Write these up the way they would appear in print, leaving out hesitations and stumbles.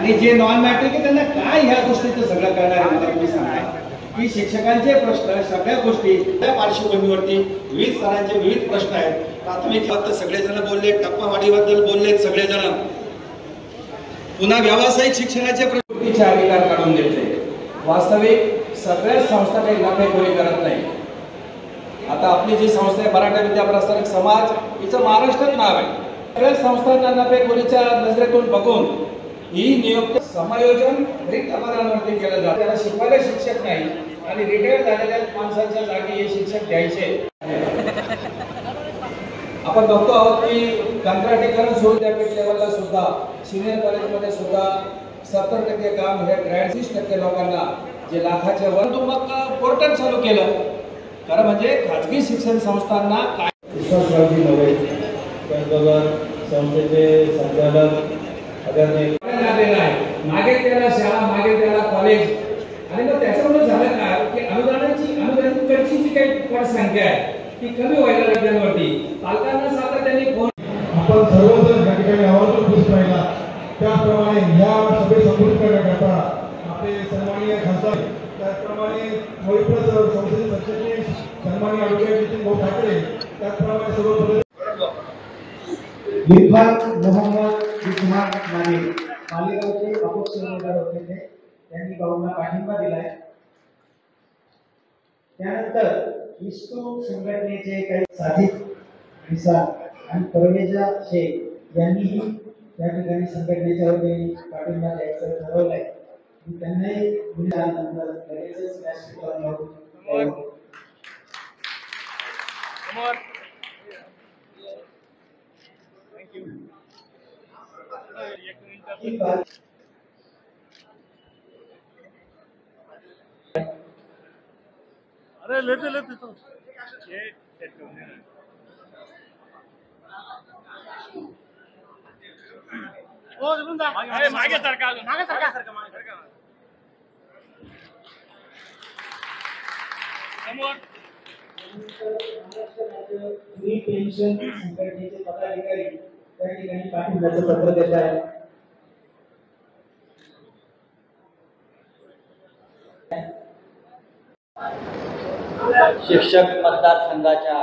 आणि जे non matric आहे त्यांना काय ह्या गोष्टीचं सगळं करणार आहे मला तुम्ही सांगा की शिक्षकांचे प्रश्न सगळ्या गोष्टी त्या पार्श्वभूमीवरती विविध स्तरांचे विविध प्रश्न आहेत. प्राथमिक सगळेजण बोलले, टप्पावाढीबद्दल बोलले सगळेजण, पुन्हा व्यावसायिक शिक्षणाचे प्रवृत्तीचे अधिकार काढून घेतले. वास्तविक सगळ्याच संस्था काही नफेखोरी करत नाही. आता आपली जी संस्था आहे मराठा विद्या प्रसारक समाज, हिचं महाराष्ट्रात नाव आहे. सगळ्या संस्थांना नफेखोरीच्या नजरेतून बघून ही नियुक्ती समायोजन रिक्त पदांवरती केलं जातं. त्याला शिकवायला शिक्षक नाही आणि रिटायर झालेल्या माणसांच्या जागी हे शिक्षक द्यायचे. आपण बघतो आहोत की कंत्राटीकरण सुरू विद्यापीठ लेवलला सुद्धा सिनियर कॉलेजमध्ये सुद्धा 70% काम हे 83% लोकांना जे लाखाच्या वर. मग पोर्टल चालू केलं कारण म्हणजे खाजगी शिक्षण संस्थांना काय विश्वासरावजी नव्हे त्याचबरोबर संस्थेचे संचालक मागे त्याला शाळा, मागे त्याला कॉलेज, आणि मग त्याच्यामुळे झालं काय की अनुदानित खर्चीची काही पटसंख्या आहे ती कमी व्हायला लागल्यावरती पालकांना सातत्याने फोन. आपण सर्वजण या ठिकाणी आवर्जून खुश राहिला. त्याचप्रमाणे या सभे संबोधित करण्याकरता आपले सन्माननीय खासदार, त्याचप्रमाणे संसदीय सरचिटणीस सन्माननीय ॲडव्होकेट नितीन भाऊ ठाकरे, त्याचप्रमाणे सर्व विभाग मोहम्मद कुमार नागे मालेगावचे अपक्ष उमेदवार होते, त्यांनी भाऊंना पाठिंबा दिलाय. त्यानंतर इस्तू संघटनेचे काही साधित निसार आणि परवेजा शेख यांनीही या ठिकाणी संघटनेच्या वतीने पाठिंबा द्यायचं ठरवलंय. त्यांनाही नंतर लगेचच व्यासपीठावर लावून अरे लेते तो ये सेट करने ओ जुंदा अरे मागे सरका समोर पेन्शन संघटनेचे पदाधिकारी त्या ठिकाणी पाठिंब्याचं पत्र देत आहेत. शिक्षक मतदारसंघाच्या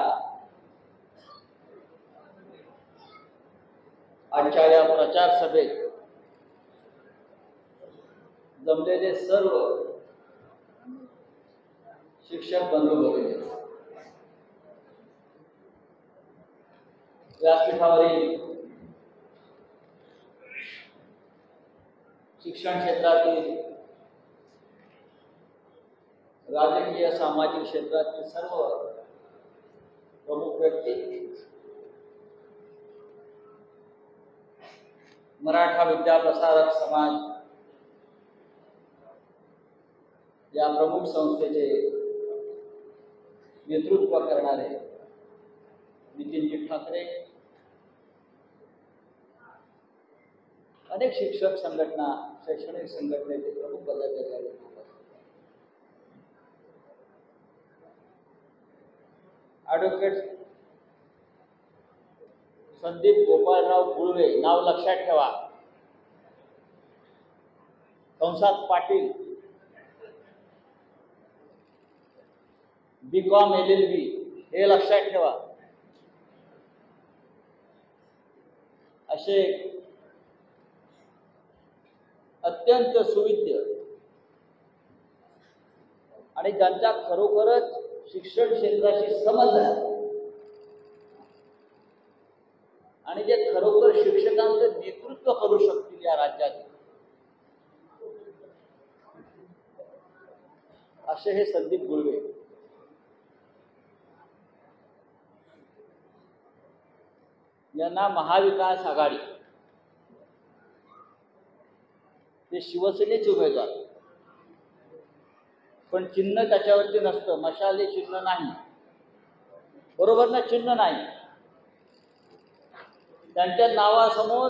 आजच्या या प्रचार सभेत जमलेले सर्व शिक्षक बंधू भगिनी, व्यासपीठावरील शिक्षण क्षेत्रातील, राजकीय सामाजिक क्षेत्रातील सर्व प्रमुख व्यक्ती, मराठा विद्या प्रसारक समाज या प्रमुख संस्थेचे नेतृत्व करणारे नितीनजी ठाकरे, अनेक शिक्षक संघटना, शैक्षणिक संघटनेचे प्रमुख पदाधिकारी, ॲडव्होकेट संदीप गोपाळराव गुळवे, नाव लक्षात ठेवा, कंसात पाटील, B.Com LLB, हे लक्षात ठेवा. असे अत्यंत सुविद्य आणि ज्यांचा खरोखरच शिक्षण क्षेत्राशी संबंध आहे आणि जे खरोखर शिक्षकांचं नेतृत्व करू शकतील या राज्यात, असे हे संदीप गुळवे. यांना महाविकास आघाडी, ते शिवसेनेचे उमेदवार, पण चिन्ह त्याच्यावरती नसतं, मशाल चिन्ह नाही, बरोबर ना, चिन्ह नाही. त्यांच्या नावासमोर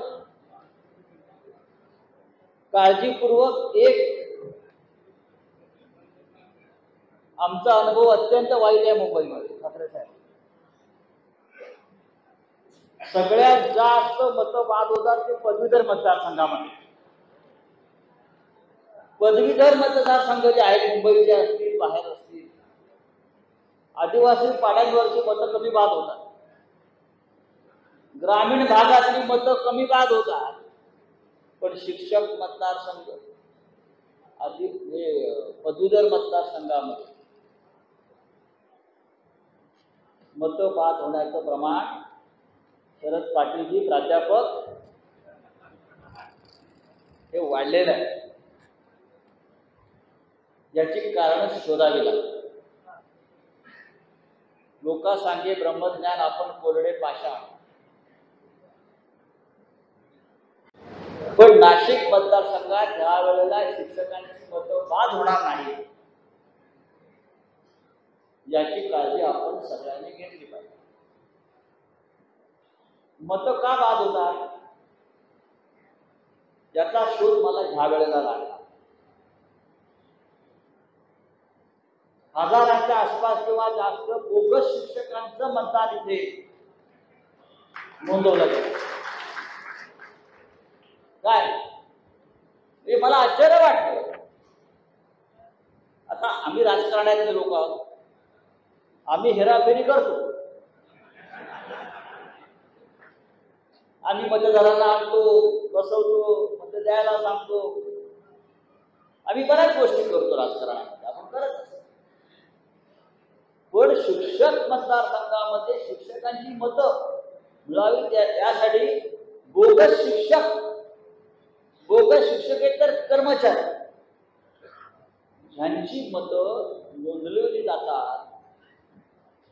काळजीपूर्वक एक, आमचा अनुभव अत्यंत वाईट आहे मुंबईमध्ये, ठाकरे साहेब, सगळ्यात जास्त मतवाद होतात ते पदवीधर मतदारसंघामध्ये. पदवीधर मतदारसंघ जे आहेत मुंबईचे असतील बाहेर असतील, आदिवासी पाड्यांवरची मतं कमी बाद होतात, ग्रामीण भागातली मतं कमी बाद होतात, पण शिक्षक मतदारसंघ पदवीधर मतदारसंघामध्ये मतं बाद होण्याचं प्रमाण शरद पाटीलजी प्राध्यापक हे वाढलेलं आहे. याची कारण शोधावी लागतात. लोका सांगे ब्रह्मज्ञान आपण कोरडे पाषाण, पण नाशिक मतदारसंघात या वेळेला शिक्षकांची मतं बाद होणार नाही याची काळजी आपण सगळ्यांनी घेतली पाहिजे. मतं का बाद होतात याचा शोध मला ह्या वेळेला लागला. हजाराच्या आसपास किंवा जास्त बोगस शिक्षकांचं मतदान इथे नोंदवलं गेलं. काय हे मला आश्चर्य वाटतं. आता आम्ही राजकारणातले लोक आहोत, आम्ही हेराफेरी करतो, आम्ही मतदारांना आणतो, बसवतो, मत द्यायला सांगतो, आम्ही बऱ्याच गोष्टी करतो राजकारणामध्ये, आपण करत असतो. पण शिक्षक मतदारसंघामध्ये शिक्षकांची मतं मिळावी त्यासाठी बोगस शिक्षकेतर कर्मचारी ह्यांची मतं नोंदवली जातात.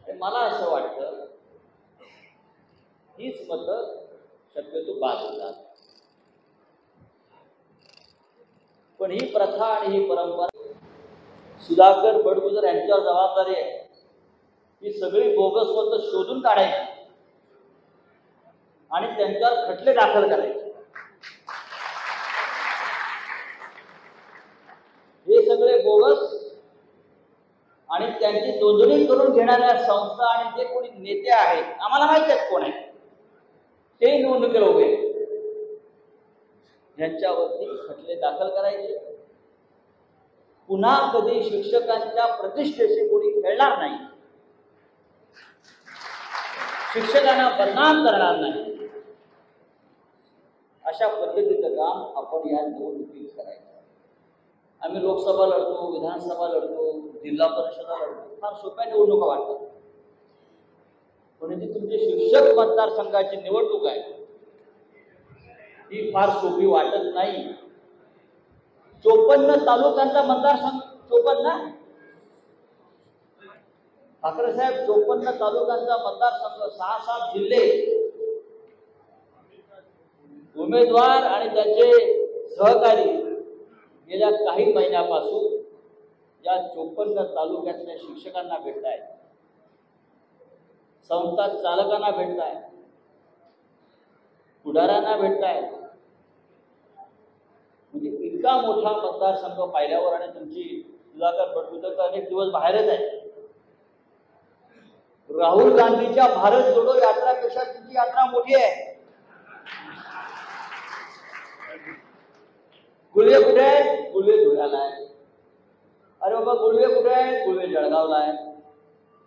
आणि मला असं वाटतं हीच मतं शक्यतो बाद होतात. पण ही प्रथा आणि ही परंपरा सुधाकर बडगुजर यांच्यावर जबाबदारी आहे. ही सगळी बोगस मतं शोधून काढायची आणि त्यांच्यावर खटले दाखल करायचे. हे सगळे बोगस आणि त्यांची नोंदणी करून घेणाऱ्या संस्था आणि जे कोणी नेते आहेत, आम्हाला माहिती आहेत कोण आहे ते, निवडणुकीला उभे, यांच्यावरती खटले दाखल करायचे. पुन्हा कधी शिक्षकांच्या प्रतिष्ठेशी कोणी खेळणार नाही, शिक्षकांना बदनाम करणार नाही, अशा पद्धतीचं काम आपण या निवडणुकीत करायचं. आम्ही लोकसभा लढतो, विधानसभा लढतो, जिल्हा परिषदा लढतो, फार सोप्या निवडणुका वाटतात. पण जी तुमची शिक्षक मतदारसंघाची निवडणूक आहे ती फार सोपी वाटत नाही. 54 तालुक्यांचा मतदारसंघ, 54 ठाकरे साहेब, 54 तालुक्यांचा मतदारसंघ, 6-7 जिल्हे, उमेदवार आणि त्याचे सहकारी गेल्या काही महिन्यापासून या 54 तालुक्यातल्या शिक्षकांना भेटतायत, संस्था चालकांना भेटतायत, पुढाऱ्यांना भेटतायत. म्हणजे इतका मोठा मतदारसंघ पाहिल्यावर, आणि तुमची सुधाकर बडगुजर तर अनेक दिवस बाहेरच आहे. राहुल गांधीच्या भारत जोडो यात्रापेक्षा तुमची यात्रा मोठी आहे. गुळवे कुठे आहे? गुळवे धुळ्याला आहे. अरे बाबा, गुळवे कुठे आहे? गुळवे जळगावला आहे.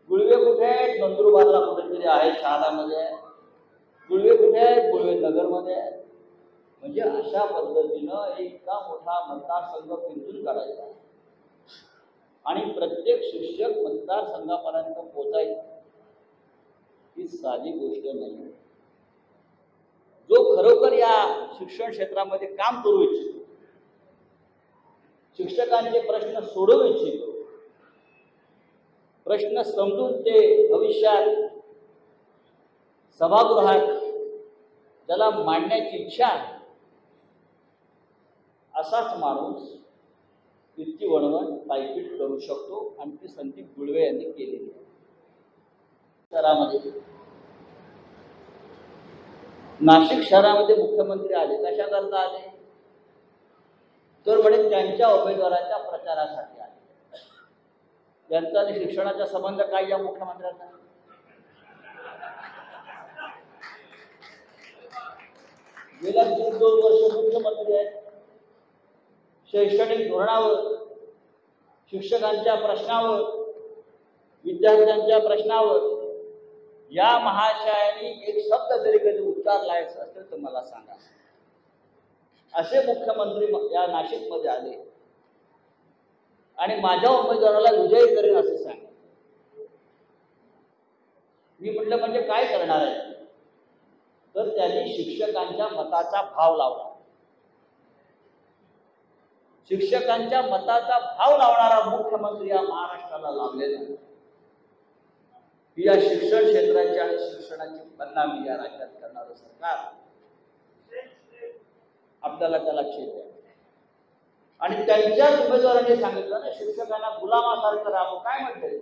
गुळवे कुठे आहे? नंदुरबारला कुठेतरी आहे, शहादामध्ये आहे. गुळवे कुठे आहे? गुळवे नगरमध्ये आहे. म्हणजे अशा पद्धतीनं इतका मोठा मतदारसंघ पिंजून काढायचा आणि प्रत्येक शिक्षक मतदारसंघापर्यंत पोहोचायचं ही साधी गोष्ट नाही. जो खरोखर या शिक्षण क्षेत्रामध्ये काम करू इच्छितो, शिक्षकांचे प्रश्न सोडवू इच्छितो, प्रश्न समजून ते भविष्यात सभागृहात ज्याला मांडण्याची इच्छा आहे, असाच माणूस इतकी वणवण पायपीट करू शकतो. आणि ती संधी गुळवे यांनी केलेली आहे. शहरामध्ये, नाशिक शहरामध्ये मुख्यमंत्री आले, कशाकरता आले? तर म्हणे त्यांच्या उमेदवाराच्या प्रचारासाठी आले. यांचा आणि शिक्षणाचा संबंध काय या मुख्यमंत्र्यांना? गेल्या 2 वर्ष मुख्यमंत्री आहेत, शैक्षणिक धोरणावर, शिक्षकांच्या प्रश्नावर, विद्यार्थ्यांच्या प्रश्नावर या महाशयांनी एक शब्द जरी कधी उच्चारलाय असेल तर मला सांगा. असे मुख्यमंत्री या नाशिकमध्ये आले आणि माझ्या उमेदवाराला विजयी करेन असे सांगा. मी म्हटलं म्हणजे काय करणार आहे, तर त्यांनी शिक्षकांच्या मताचा भाव लावला. शिक्षकांच्या मताचा भाव लावणारा मुख्यमंत्री या महाराष्ट्राला लाभलेला नाही. या शिक्षण क्षेत्राची आणि शिक्षणाची बदनामी या राज्यात करणारं सरकार आपल्याला त्याला छेद आहे. आणि त्यांच्याच उमेदवारांनी सांगितलं ना, शिक्षकांना गुलामासारखं राहावं. काय म्हणते,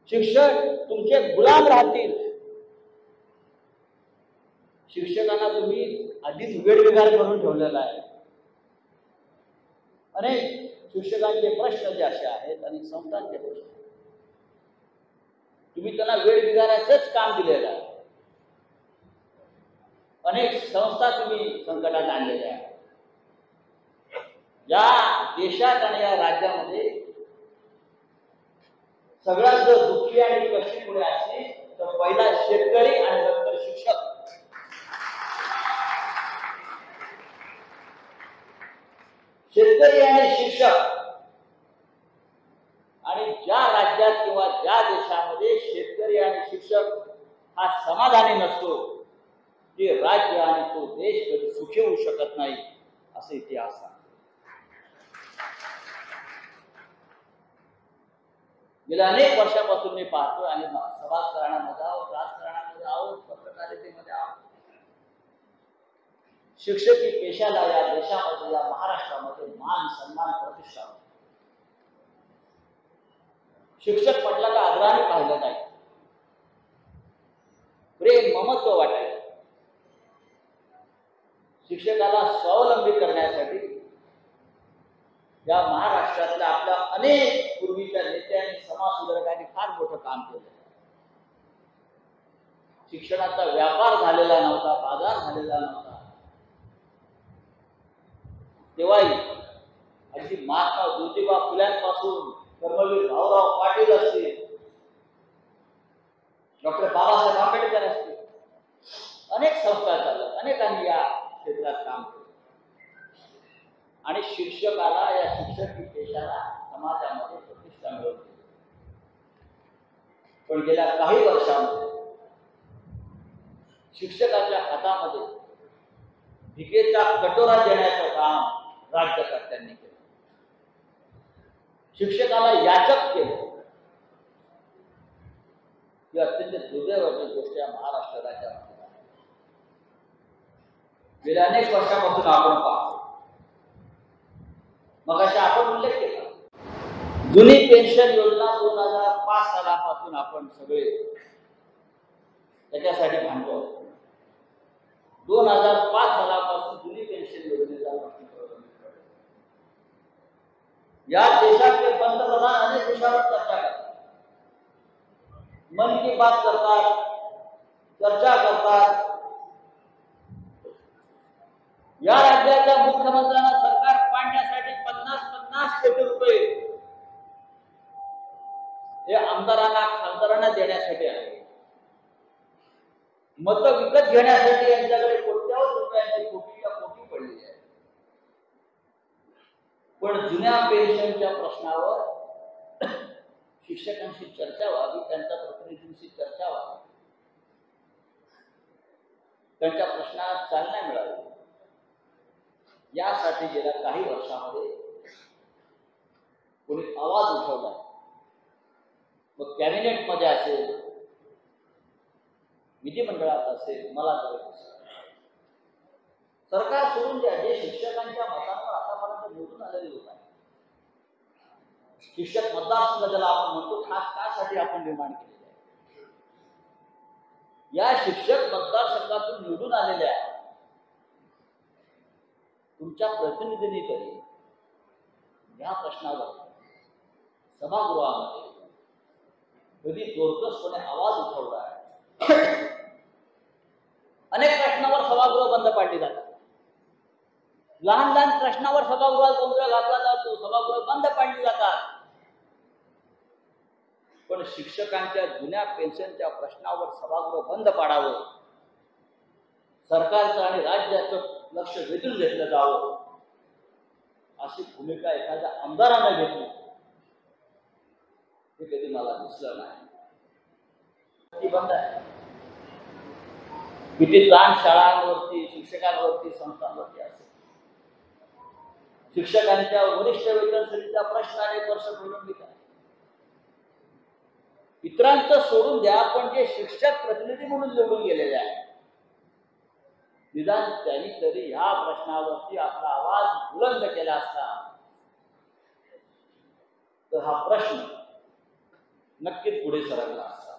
शिक्षक तुमचे गुलाम राहतील. शिक्षकांना तुम्ही आधीच वेठबिगार करून ठेवलेला आहे. अनेक शिक्षकांचे प्रश्न जे असे आहेत आणि संस्थांचे प्रश्न, तुम्ही त्यांना वेठबिगाराचंच काम दिलेलं आहे. अनेक संस्था तुम्ही संकटात आणलेल्या आहेत. या देशात आणि या राज्यामध्ये सगळ्यात जर दुःखी आणि कष्टी पुढे असले तर पहिला शेतकरी आणि नंतर शिक्षक. शेतकरी आणि शिक्षक. आणि ज्या राज्यात किंवा ज्या देशामध्ये शेतकरी आणि शिक्षक हा समाधानी नसतो, ते राज्य आणि तो देश कधी सुखी होऊ शकत नाही असे इतिहास आहे. गेल्या अनेक वर्षापासून मी पाहतोय आणि समाजकारणामध्ये आहोत, राजकारणामध्ये आहोत, पत्रकारितेमध्ये आहोत. शिक्षकी पेशाला या देशामध्ये, या महाराष्ट्रामध्ये मान सन्मान प्रतिष्ठा. शिक्षक म्हटलं का आदराने पाहिलं नाही, प्रेम ममत्व वाटायचं. शिक्षकाला स्वावलंबी करण्यासाठी या महाराष्ट्रातल्या आपल्या अनेक पूर्वीच्या नेत्यांनी, समाजसुधारकांनी फार मोठं काम केलं. शिक्षणाचा व्यापार झालेला नव्हता, बाजार झालेला नव्हता. तेव्हाही अगदी महात्मा ज्योतिबा फुल्यांपासून कर्मवीर भाऊराव पाटील असतील, डॉक्टर बाबासाहेब आंबेडकर असतील, अनेक संस्था चालल्या, अनेकांनी या क्षेत्रात काम केलं. आणि शिक्षकाला, या शिक्षकी पेशाला समाजामध्ये प्रतिष्ठा मिळवली. पण गेल्या काही वर्षांमध्ये शिक्षकाच्या हातामध्ये भिकेचा कटोरा देण्याचं काम राज्यकर्त्यांनी केलं. शिक्षकाला याचक केलं. ही अत्यंत दुर्दैवाची गोष्ट या महाराष्ट्र राज्यामध्ये गेल्या अनेक वर्षापासून आपण पाहतो. मग अशा आपण उल्लेख केला, जुनी पेन्शन योजना 2005 सालापासून आपण सगळे त्याच्यासाठी भांडलो. 2005 सालापासून जुनी पेन्शन योजनेचा या देशातले पंतप्रधान अनेक विषयावर चर्चा करतात, मन की बात करतात, चर्चा करतात. या राज्याच्या मुख्यमंत्र्यांना सरकार पाडण्यासाठी 50-50 कोटी रुपये हे आमदारांना, खासदारांना देण्यासाठी आहे. मतं विकत घेण्यासाठी यांच्याकडे कोट्यावधी रुपयांची कोटी पडलेली आहे. पण जुन्या पेन्शनच्या प्रश्नावर शिक्षकांशी चर्चा व्हावी, त्यांच्या प्रतिनिधींशी चर्चा व्हावी, त्यांच्या प्रश्नाला चालना मिळावी, यासाठी गेल्या काही वर्षामध्ये कोणी आवाज उठवला. मग कॅबिनेटमध्ये असेल, विधिमंडळात असेल, मला तर सरकार सोडून द्या, जे शिक्षकांच्या मतांवर आतापर्यंत निवडून आलेले लोक आहेत. शिक्षक मतदारसंघ ज्याला आपण म्हणतो, खास त्यासाठी आपण निर्माण केलेले आहे. या शिक्षक मतदारसंघातून निवडून आलेल्या तुमच्या प्रतिनिधींनी तरी या प्रश्नावर सभागृहामध्ये कधी जोरकसपणे आवाज उठवला आहे? अनेक प्रश्नावर सभागृह बंद पाडली जातात. लहान लहान प्रश्नावर सभागृहात गोंधळ घातला जातो, सभागृह बंद पाडली जातात. पण शिक्षकांच्या जुन्या पेन्शनच्या प्रश्नावर सभागृह बंद पाडावं, सरकारचं आणि राज्याचं लक्ष वेधून घेतलं जावं, अशी भूमिका एखाद्या आमदारानं घेतली हे कधी मला दिसलं नाही. ती बंद आहे. किती लहान शाळांवरती, शिक्षकांवरती, संस्थांवरती असेल, शिक्षकांच्या वरिष्ठ वेतन समितीचा प्रश्न अनेक वर्ष प्रलंबित आहे. इतरांचं सोडून द्या, पण जे शिक्षक प्रतिनिधी म्हणून निवडून गेलेले आहेत, निदान त्यांनी तरी ह्या प्रश्नावरती आपला आवाज बुलंद केला असता तर हा प्रश्न नक्कीच पुढे सरकला असता.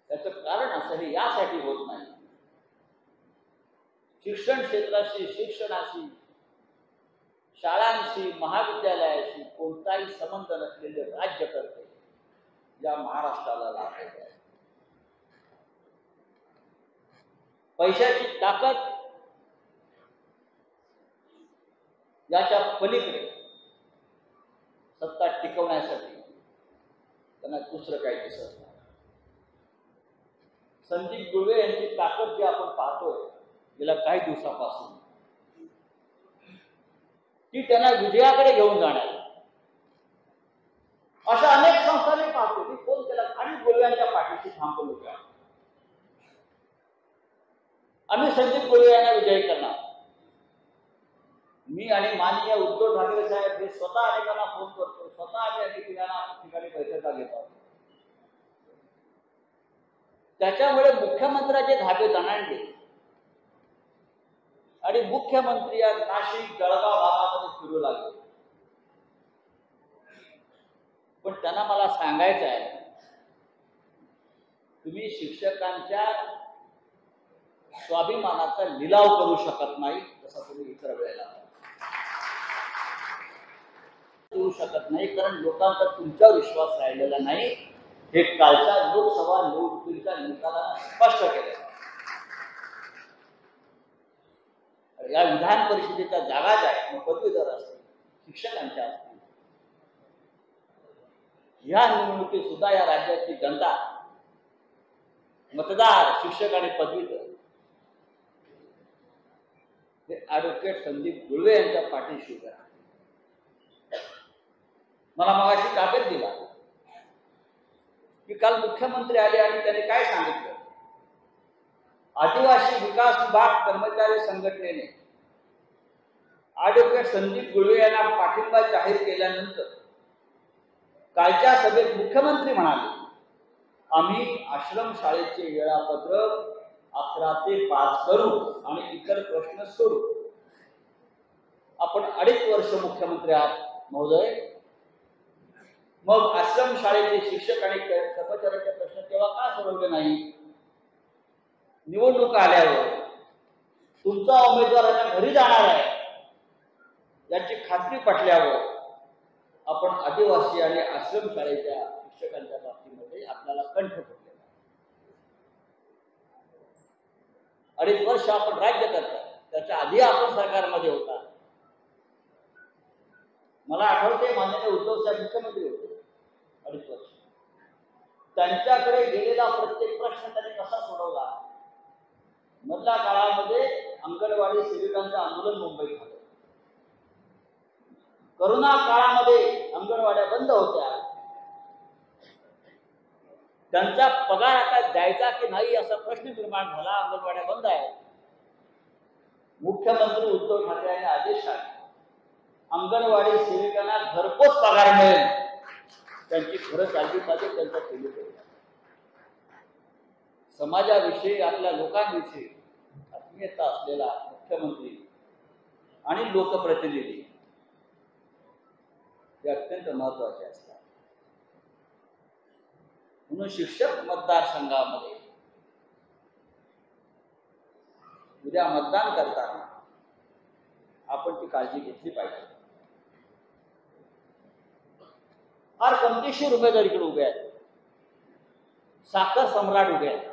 त्याचं कारण असं हे यासाठी होत नाही, शिक्षण क्षेत्राशी, शिक्षणाशी, शाळांशी, महाविद्यालयाशी कोणताही संबंध नसलेले राज्यकर्ते या महाराष्ट्राला लाभलेले आहेत. पैशाची ताकद याच्या पलीकडे सत्ता टिकवण्यासाठी त्यांना दुसरं काही दिसत नाही. संदीप गुळवे यांची ताकद जी आपण पाहतोय गेल्या काही दिवसापासून, ती त्यांना विजयाकडे घेऊन जाणार. अशा अनेक संस्थांनी पाहतो की कोण त्याला आणि गुळव्यांच्या पाठीशी थांबून उभे आहे. आम्ही संदीप गुळवे यांना विजयी करणार. मी आणि माननीय उद्धव ठाकरे साहेब हे स्वतः अनेकांना फोन करतो, स्वतः आम्ही अनेक ठिकाणी बैठका घेतो. त्याच्यामुळे मुख्यमंत्र्याचे धाबे दणाणले आणि मुख्यमंत्री या नाशिक, जळगाव भागामध्ये फिरू लागले. पण त्यांना मला सांगायचं आहे, तुम्ही शिक्षकांच्या स्वाभिमानाचा लिलाव करू शकत नाही, जसा तुम्ही इतर वेळेला करू शकत नाही, कारण लोकांचा तुमच्यावर विश्वास राहिलेला नाही. हे कालच्या लोकसभा निवडणुकीच्या निकालाने स्पष्ट केले. या विधान परिषदेच्या जागा ज्या आहेत, पदवीधर असतील, शिक्षकांच्या असतील, या निवडणुकीत सुद्धा या राज्याची जनता, मतदार, शिक्षक आणि पदवीधर हे ॲडव्होकेट संदीप गुळवे यांच्या पाठीशी उभे आहे. मला मगाशी कागद दिला की काल मुख्यमंत्री आले आणि त्यांनी काय सांगितलं, आदिवासी विकास विभाग कर्मचारी संघटनेने ॲडव्होकेट संदीप गुळवे यांना पाठिंबा जाहीर केल्यानंतर कालच्या सभेत मुख्यमंत्री म्हणाले, आम्ही आश्रमशाळेचे वेळापत्रक 11 ते 5 करू आणि इतर प्रश्न सोडू. आपण 2.5 वर्ष मुख्यमंत्री आहात महोदय, मग आश्रमशाळेचे शिक्षक आणि कर्मचाऱ्यांचे प्रश्न तेव्हा का सोडवले नाही? निवडणूक आल्यावर तुमचा उमेदवार आता घरी जाणार आहे याची खात्री पटल्यावर आपण आदिवासी आणि आश्रमशाळेच्या शिक्षकांच्या बाबतीमध्ये आपल्याला कंठ फुटले. 2.5 वर्ष आपण राज्य करता, त्याच्या आधी आपण सरकारमध्ये होता. मला आठवते माननीय उद्धव साहेब मुख्यमंत्री होते 2.5 वर्ष. त्यांच्याकडे गेलेला प्रत्येक प्रश्न त्यांनी कसा सोडवला. मधल्या काळामध्ये अंगणवाडी सेविकांचं आंदोलन मुंबईत झालं. करोना काळामध्ये अंगणवाड्या बंद होत्या, त्यांचा पगार आता द्यायचा की नाही असा प्रश्न निर्माण झाला. अंगणवाड्या बंद आहेत. मुख्यमंत्री उद्धव ठाकरे यांनी आदेश काढले, अंगणवाडी सेविकांना घरपोच पगार मिळेल, त्यांची घरं चालली पाहिजे, त्यांचा केली पाहिजे. समाजाविषयी, आपल्या लोकांविषयी आत्मीयता असलेला मुख्यमंत्री आणि लोकप्रतिनिधी हे अत्यंत महत्वाचे असतात. म्हणून शिक्षक मतदारसंघामध्ये उद्या मतदान करताना आपण ती काळजी घेतली पाहिजे. फार गमतीशीर उमेदवार इकडे उभे आहेत. साखर सम्राट उभे आहेत.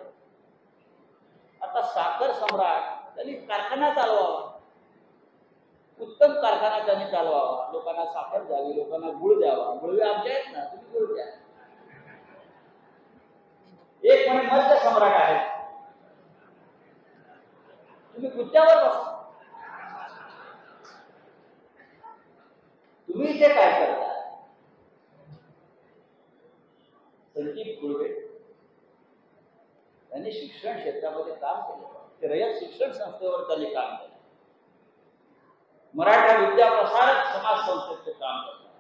आता साखर सम्राट त्यांनी कारखाना चालवावा, उत्तम कारखाना त्यांनी चालवावा, लोकांना साखर द्यावी, लोकांना गुळ द्यावा. गुळवे आमचे आहेत ना, तुम्ही गुळ द्या. एक म्हणे मध्य सम्राट आहे, तुम्ही गुत्त्यावर बसा. तुम्ही इथे काय करता? संदीप गुळवे त्यांनी शिक्षण क्षेत्रामध्ये काम केलं. ते रयत शिक्षण संस्थेवर त्यांनी काम केलं. मराठा विद्या प्रसारक समाज संस्थेचे काम करतात.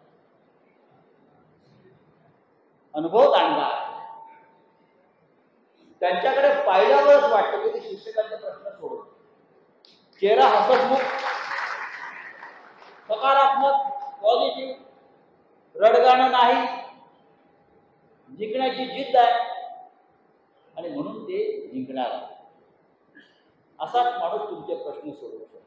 अनुभव जाणला. त्यांच्याकडे पाहिल्यावरच वाटतं की ते शिक्षकांचे प्रश्न सोडवतात. चेहरा हसतमुख, सकारात्मक, पॉझिटिव्ह, रडगाणं नाही, जिंकण्याची जिद्द आहे आणि म्हणून ते जिंकणार आहे. असाच माणूस तुमचे प्रश्न सोडवू शकतो.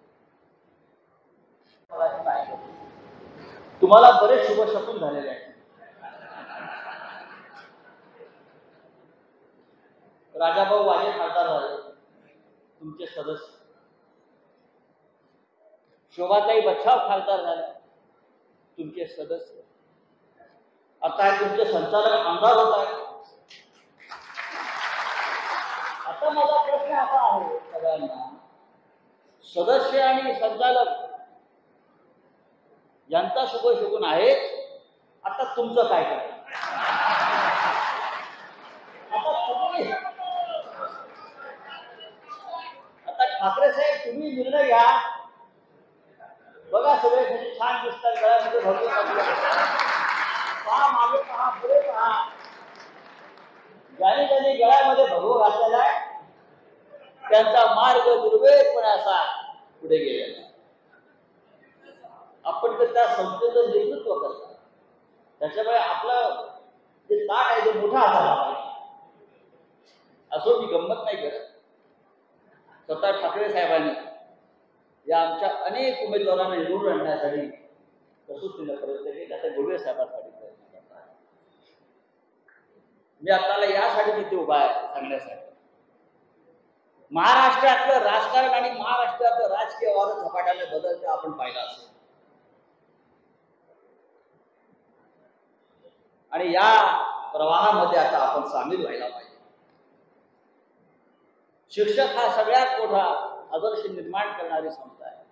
तुम्हाला बरेच शुभ शकुन झालेले आहेत. राजाभाऊ वाजे खासदार झाले, तुमचे सदस्य. शोभाताई बच्छाव खासदार झाले, तुमचे सदस्य. आता तुमचे संचालक आमदार होत आहेत. आता माझा प्रश्न असा आहे सगळ्यांना, सदस्य आणि संचालक यांचा शुभ शकुन आहे. आता तुमचं काय करायचं? आता ठाकरे साहेब तुम्ही निर्णय घ्या. बघा सगळे छान दिसतात, गळ्यामध्ये भरपूर पहा, मागे पहा, पुढे पहा. ज्याने त्यांनी गळ्यामध्ये भगवं घातलेला आहे त्यांचा मार्ग दुर्वेळपणे असा पुढे गेलेला आहे. आपण तर त्या संस्थेचं नेतृत्व करतो, त्याच्यामुळे आपलं जे ताट आहे ते मोठा असायला पाहिजे. असो मी गंमत नाही करत. स्वतः ठाकरे साहेबांनी या आमच्या अनेक उमेदवारांना निवडून आणण्यासाठी कसोशीने प्रयत्न केले. आता गुळवे साहेबांसाठी प्रयत्न करतात. मी आपल्याला यासाठी तिथे उभा आहे सांगण्यासाठी, महाराष्ट्रातलं राजकारण आणि महाराष्ट्रातलं राजकीय वारं झपाट्याने बदलतं आपण पाहिलं असेल. आणि या प्रवाहामध्ये आता आपण सामील व्हायला पाहिजे. शिक्षक हा सगळ्यात मोठा आदर्श निर्माण करणारी संस्था आहे.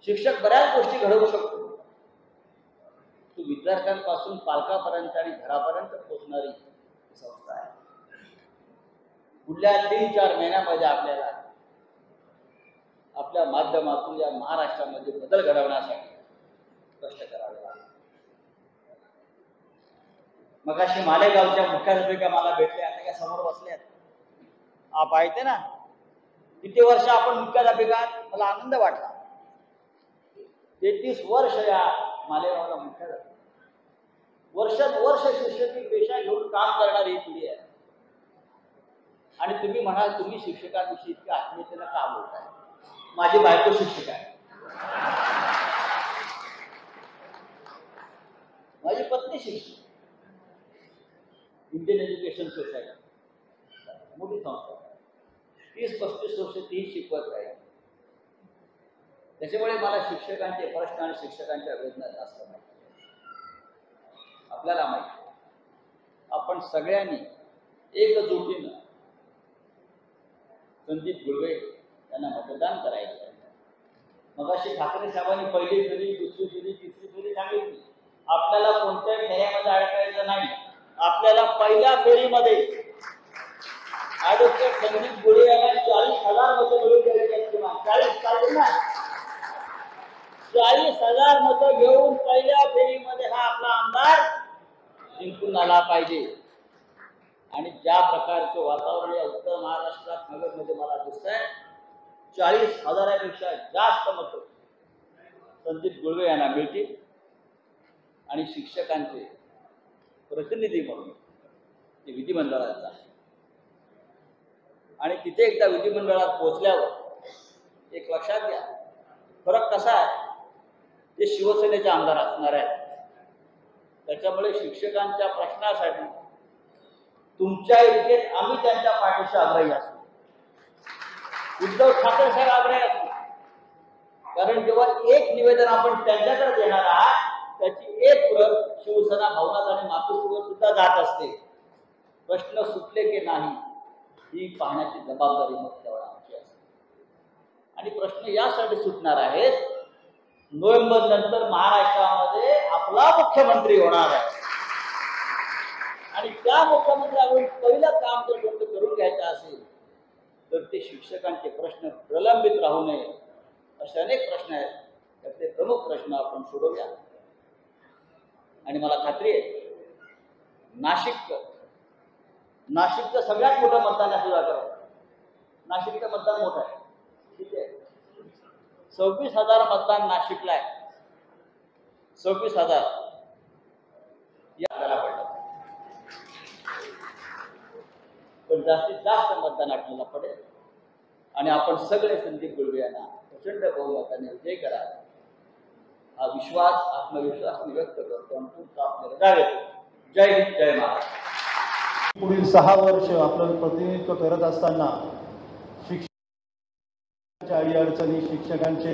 शिक्षक बऱ्याच गोष्टी घडवू शकतो. तो विद्यार्थ्यांपासून पालकापर्यंत आणि घरापर्यंत पोहोचणारी संस्था आहे. पुढल्या 3-4 महिन्यामध्ये आपल्याला आपल्या माध्यमातून या महाराष्ट्रामध्ये बदल घडवण्यासाठी कष्ट करावे लागेल. मगाशी मालेगावच्या मुख्याध्यापिका मला भेटल्या, आता या समोर बसल्यात. आप पाहिजे ना किती वर्ष आपण मुख्याध्यापिका, मला आनंद वाटला. 33 वर्ष या मालेगावला मुख्याध्यापिका, वर्ष शिक्षकी पेशा घेऊन काम करणारी ही पिढी आहे. आणि तुम्ही म्हणाल तुम्ही शिक्षकांविषयी इतक्या आत्मीयतेनं का बोलताय? माझी बायको शिक्षक आहे, माझी पत्नी शिक्षक. इंडियन एज्युकेशन सोसायटी मोठी संस्था, 30-35 वर्ष ती शिकवत आहे. त्याच्यामुळे मला शिक्षकांचे प्रश्न आणि शिक्षकांच्या वेदना जास्त माहिती. आपल्याला माहिती आपण सगळ्यांनी एकजुटीनं संदीप गुळवे यांना मतदान करायचं आहे. मगाशी ठाकरे साहेबांनी पहिली फेरी, दुसरी फेरी, तिसरी फेरी सांगितली. आपल्याला कोणत्याही फेऱ्यामध्ये अडकायचं नाही. आपल्याला पहिल्या फेरीमध्ये ॲडव्होकेट संदीप गुळवे यांना 40,000 मतं मिळून द्यायची आहेत. किमान 40,000 मतं घेऊन पहिल्या फेरीमध्ये हा आपला आमदार जिंकून आला पाहिजे. आणि ज्या प्रकारचं वातावरण या उत्तर महाराष्ट्रात नगरमध्ये मला दिसत आहे, 40,000पेक्षा जास्त मतं संदीप गुळवे यांना मिळतील. आणि शिक्षकांचे प्रतिनिधी म्हणून ते विधिमंडळात जाईल. आणि तिथे एकदा विधिमंडळात पोहोचल्यावर एक लक्षात घ्या, फरक कसा आहे, ते शिवसेनेचे आमदार असणार आहेत. त्याच्यामुळे शिक्षकांच्या प्रश्नासाठी तुमच्या इतकेच आम्ही त्यांच्या पाठीशी आग्रही असतो. उद्धव ठाकरे साहेब आग्रही असतो, कारण जेव्हा एक निवेदन आपण त्यांच्याकडे देणार आहात त्याची एक प्रत शिवसेना भवनात आणि मातोश्रीवर सुद्धा जात असते. प्रश्न सुटले की नाही ही पाहण्याची जबाबदारी मग तेवढा आमची असते. आणि प्रश्न यासाठी सुटणार आहेत, नोव्हेंबर नंतर महाराष्ट्रामध्ये आपला मुख्यमंत्री होणार आहे आणि त्या मुख्यमंत्र्याकडून पहिलं काम जर कोणतं करून घ्यायचं असेल तर ते शिक्षकांचे प्रश्न प्रलंबित राहू नये असे अनेक प्रश्न आहेत. त्यातले प्रमुख प्रश्न आपण सोडवूया. आणि मला खात्री आहे नाशिकचं सगळ्यात मोठं मतदान आहे तुझ्याकडे. नाशिकचं मतदान मोठं आहे, ठीक आहे. 26,000 मतदान नाशिकला आहे. 26,000 याला पडलं. पण जास्तीत जास्त मतदान आपल्याला पडेल आणि आपण सगळे संदीप गुळवे यांना प्रचंड बहुमताने विजय करा हा विश्वास, आत्मविश्वास मी व्यक्त करतो आणि तुमचा आपल्याला जावे. जय हिंद, जय महाराष्ट्र. पुढील 6 वर्ष आपलं प्रतिनिधित्व करत असताना शिक्षकांच्या अडीअडचणी, शिक्षकांचे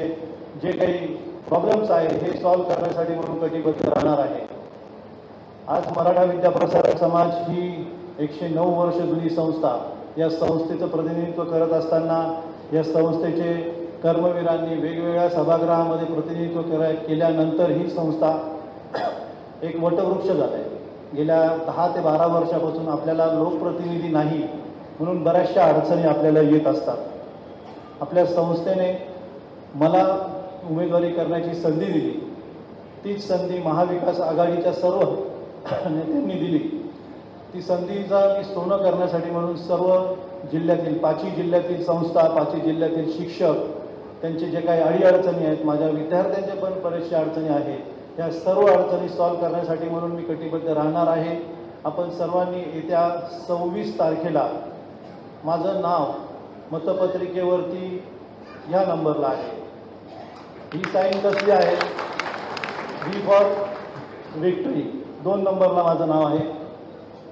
जे काही प्रॉब्लेम्स आहेत हे सॉल्व्ह करण्यासाठी म्हणून कटिबद्ध राहणार आहे. आज मराठा विद्याप्रसारक समाज ही 109 वर्ष जुनी संस्था, या संस्थेचं प्रतिनिधित्व करत असताना या संस्थेचे कर्मवीरांनी वेगवेगळ्या सभागृहामध्ये प्रतिनिधित्व केल्यानंतर ही संस्था एक वटवृक्ष झाला आहे. गेल्या 10 ते 12 वर्षापासून आपल्याला लोकप्रतिनिधी नाही म्हणून बऱ्याचशा अडचणी आपल्याला येत असतात. आपल्या संस्थेने मला उमेदवारी करण्याची संधी दिली. तीच संधी महाविकास आघाडीच्या सर्व नेत्यांनी दिली. ती संधीचा मी सोनं करण्यासाठी म्हणून सर्व जिल्ह्यातील 5 जिल्ह्यातील संस्था, 5 जिल्ह्यातील शिक्षक, त्यांचे जे काही अडीअडचणी आहेत, माझ्या विद्यार्थ्यांच्या पण बरेचशा अडचणी आहेत, त्या सर्व अडचणी सॉल्व्ह करण्यासाठी म्हणून मी कटिबद्ध राहणार आहे. आपण सर्वांनी येत्या 26 तारखेला माझं नाव मतपत्रिकेवरती ह्या नंबरला आहे. ही साईन कसली आहे? व्ही फॉर विक्ट्री 2 नंबरला माझं नाव आहे.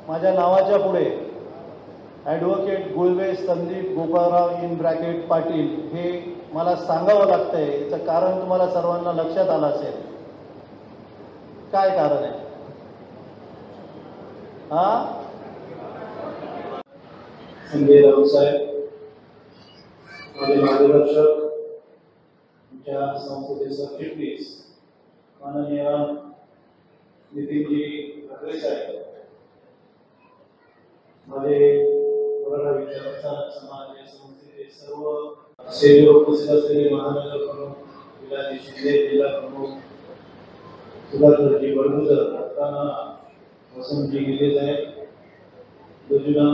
माझ्या नावाच्या पुढे advocate Gulve Sandeep Gopalrao in bracket Patil हे मला सांगावं लागतंय. याचं कारण तुम्हाला सर्वांना लक्षात आलं असेल. काय कारण आहे? संजय राऊत साहेब, माझे मार्गदर्शक, आमच्या संस्थेचे सरचिटणीस माननीय नितीनजी ठाकरे साहेब, माझे मराठा विद्याप्रसारक समाज या संस्थेचे सर्व सेवेवर उपस्थित असलेले महानगर प्रमुख, विलाजी शिंदे जिल्हा प्रमुख, सुधाकरजी बडगुजर, असताना वसंतजी गिले साहेब, दुजुना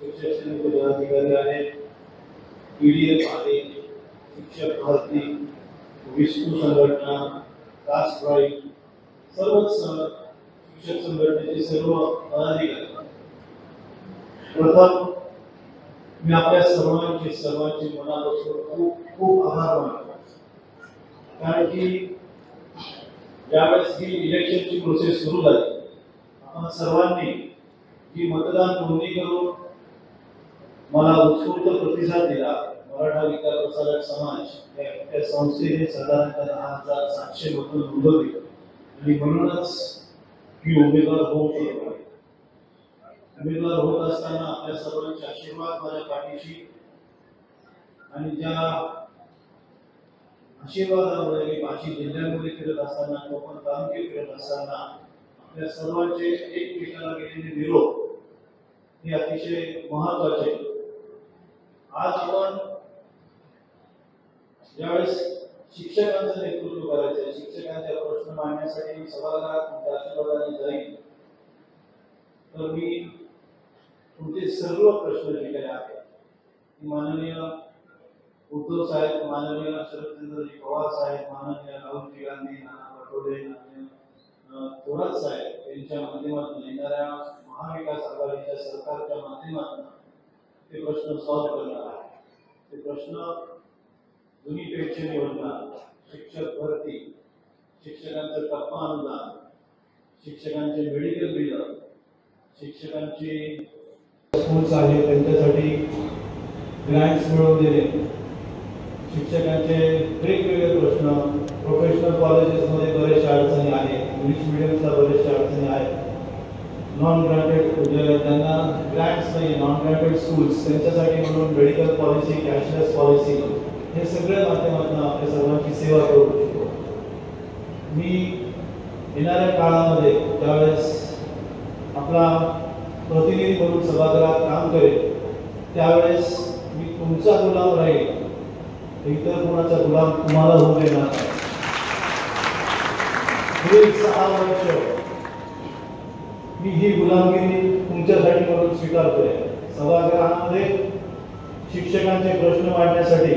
शिक्षक पदाधिकारी आहेत, पीडीएफ आहे, शिक्षक भरती, विष्णू संघटना, कास्ट राईट, सर्वच शिक्षक संघटनेचे सर्व पदाधिकारी. प्रथम मी आपल्या सर्वांचे मनापासून खूप खूप आभार मानतो. कारण की ज्यावेळेस ही इलेक्शनची प्रोसेस सुरू झाली, आपण सर्वांनी जी मतदान नोंदणी करून मला उत्स्फूर्त प्रतिसाद दिला. मराठा विद्याप्रसारक समाज या संस्थेने साधारणतः 10,700 मतं नोंदवली आणि म्हणूनच मी उमेदवार होऊ शकलो. उमेदवार होत असताना आपल्या सर्वांचे आशीर्वाद माझ्या पाठीशी आणि ज्या आशीर्वादामुळे मी 5 जिल्ह्यांमध्ये फिरत असताना, कोकण तालुके फिरत असताना आपल्या सर्वांचे एकमेकाला केलेले निरोप हे अतिशय महत्वाचे. आज आपण ज्यावेळेस शिक्षकांचं नेतृत्व करायचं, शिक्षकांच्या प्रश्न मांडण्यासाठी सभागृहात तुमच्या आशीर्वादाने जाईल, तर मी तुमचे सर्व प्रश्न जे काही आहेत माननीय उद्धव साहेब, माननीय शरदचंद्रजी पवार साहेब, माननीय राहुलजी गांधी, नाना पटोले, थोरात साहेब यांच्या माध्यमातून येणाऱ्या महाविकास आघाडीच्या सरकारच्या माध्यमातून ते प्रश्न सॉल्व्ह करणार आहे. ते प्रश्न जुनी पेन्शन योजना, शिक्षक भरती, शिक्षकांचं टप्पा अनुदान, शिक्षकांचे मेडिकल बिल, शिक्षकांची स्कूल्स आहेत त्यांच्यासाठी ग्रँट्स मिळवून देणे, शिक्षकांचे वेगवेगळे प्रश्न, प्रोफेशनल कॉलेजेसमध्ये बरेचशा अडचणी आहेत, इंग्लिश मिडियमला बरेचशा अडचणी आहेत, नॉन ग्रांटेड त्यांना ग्रँट्स नाही, नॉन ग्रांटेड स्कूल्स त्यांच्यासाठी म्हणून मेडिकल पॉलिसी, कॅशलेस पॉलिसी, हे सगळ्या माध्यमातून आपल्या सर्वांची सेवा करू शकतो. मी येणाऱ्या काळामध्ये ज्यावेळेस आपला प्रतिनिधी म्हणून सभागृहात काम करेल त्यावेळेस मी तुमचा गुलाम राहील, इतर कोणाचा गुलाम तुम्हाला होऊ देणार नाही. पुढील 6 वर्ष मी ही गुलामगिरी तुमच्यासाठी म्हणून स्वीकारतोय. सभागृहामध्ये शिक्षकांचे प्रश्न मांडण्यासाठी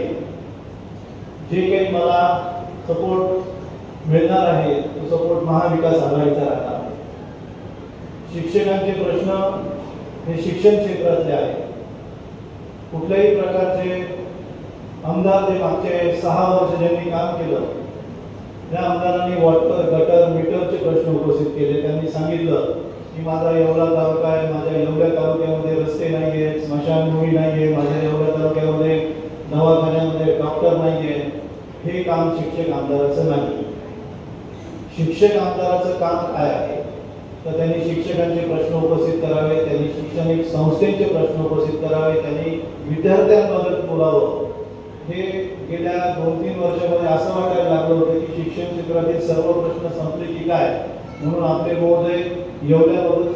जे काही मला सपोर्ट मिळणार आहे तो सपोर्ट महाविकास आघाडीचा राहणार. शिक्षकांचे प्रश्न हे शिक्षण क्षेत्रातले आहेत. कुठल्याही प्रकारचे आमदार जे मागचे 6 वर्ष ज्यांनी काम केलं त्या आमदारांनी वॉटर, गटर, मीटरचे प्रश्न उपस्थित केले. त्यांनी सांगितलं की माझा एवढा तालुका आहे, माझ्या एवढ्या तालुक्यामध्ये रस्ते नाही आहेत, स्मशानभूमी नाही आहे, माझ्या एवढ्या तालुक्यामध्ये दवाखान्यामध्ये डॉक्टर नाही आहे. हे काम शिक्षक आमदाराचं नाही. शिक्षक आमदाराचं काम काय आहे तर त्यांनी शिक्षकांचे प्रश्न उपस्थित करावे, त्यांनी शैक्षणिक संस्थेचे प्रश्न उपस्थित करावे, त्यांनी विद्यार्थ्यांबद्दल बोलावं. हे गेल्या 2-3 वर्षामध्ये असं वाटायला लागलं होतं की शिक्षण क्षेत्रातील सर्व प्रश्न संपले की काय, म्हणून आपले महोदय एवढ्याबद्दल